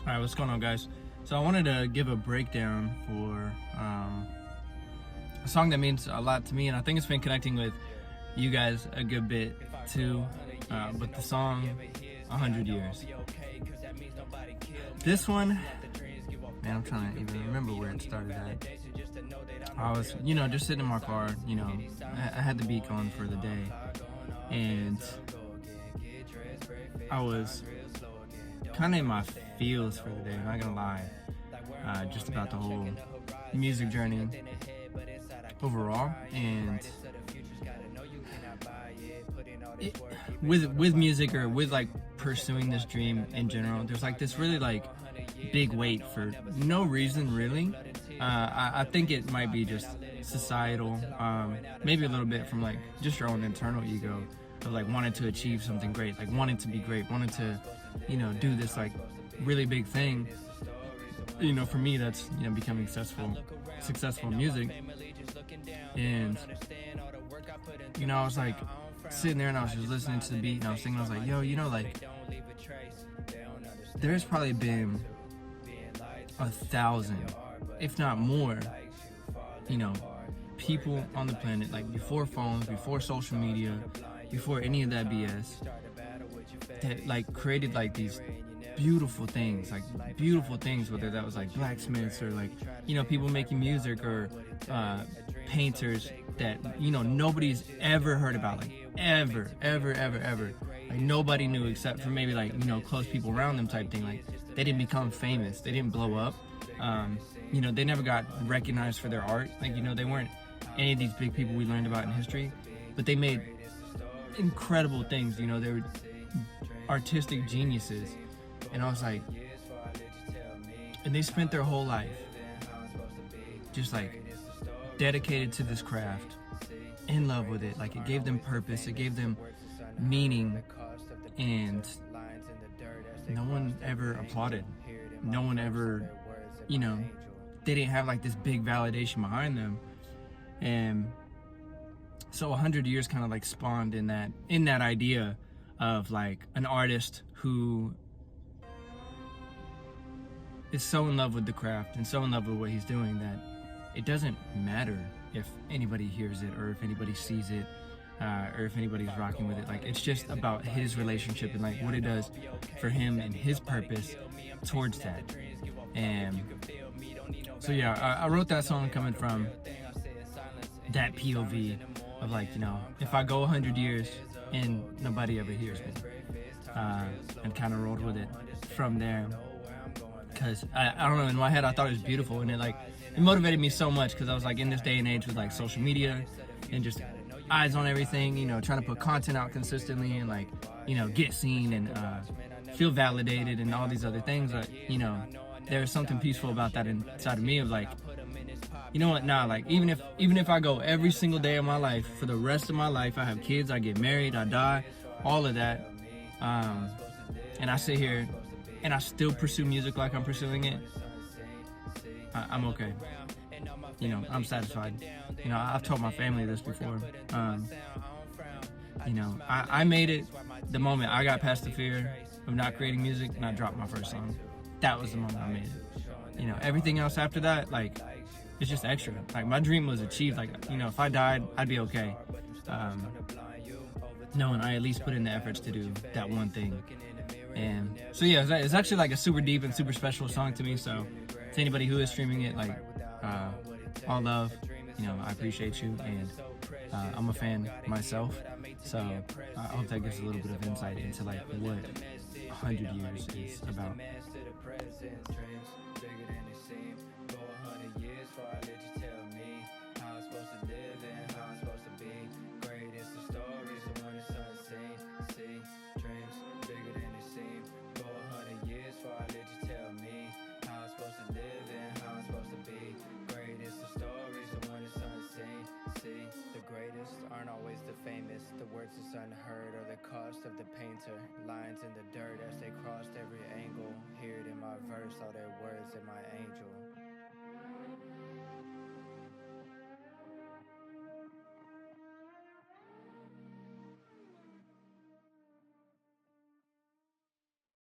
Alright, what's going on, guys? So I wanted to give a breakdown for a song that means a lot to me, and I think it's been connecting with you guys a good bit too, with the song 100 Years. This one, man, I'm trying to even remember where it started at. I was, just sitting in my car, I had the beat going for the day, and I was kind of in my feels for the day, I'm not gonna lie, just about the whole music journey overall, and with music, or with like pursuing this dream in general, there's like this really like big weight for no reason really. I think it might be just societal, maybe a little bit from like just your own internal ego of like wanting to achieve something great, like wanting to be great, wanting to do this like really big thing. For me, that's becoming successful in music. And I was like sitting there and I was just listening to the beat and I was thinking, I was like, yo, like there's probably been 1,000, if not more, people on the planet, like before phones, before social media, before any of that BS, that like created like these beautiful things, whether that was like blacksmiths or like people making music, or painters that nobody's ever heard about, like ever, like nobody knew except for maybe like close people around them type thing. Like they didn't become famous, they didn't blow up, they never got recognized for their art, like they weren't any of these big people we learned about in history, but they made incredible things. They were artistic geniuses. And I was like, and they spent their whole life just like dedicated to this craft, in love with it. Like it gave them purpose, it gave them meaning, and no one ever applauded. No one ever, they didn't have like this big validation behind them. And so 100 Years kind of like spawned in that idea of like an artist who is so in love with the craft and so in love with what he's doing that it doesn't matter if anybody hears it or if anybody sees it, or if anybody's rocking with it. Like it's just about his relationship and like what it does for him and his purpose towards that. And so yeah, I wrote that song coming from that POV of like, if I go 100 years and nobody ever hears me, and kind of rolled with it from there. Because I don't know, in my head I thought it was beautiful, and it motivated me so much, because I was like in this day and age with like social media and just eyes on everything, trying to put content out consistently and like get seen and feel validated and all these other things. But there's something peaceful about that inside of me of like, like even if I go every single day of my life for the rest of my life, I have kids, I get married, I die, all of that, and I sit here and I still pursue music like I'm pursuing it, I'm okay. I'm satisfied. I've told my family this before. I made it the moment I got past the fear of not creating music and I dropped my first song. That was the moment I made it. Everything else after that, like, it's just extra. Like, my dream was achieved. Like, if I died, I'd be okay. Knowing I at least put in the efforts to do that one thing. And so yeah, it's actually like a super deep and super special song to me. So to anybody who is streaming it, like, all love, I appreciate you, and I'm a fan myself, so I hope that gives a little bit of insight into like what 100 Years is about. Famous, the words is unheard, or the cost of the painter. Lines in the dirt as they crossed every angle. Hear it in my verse, all their words in my angel.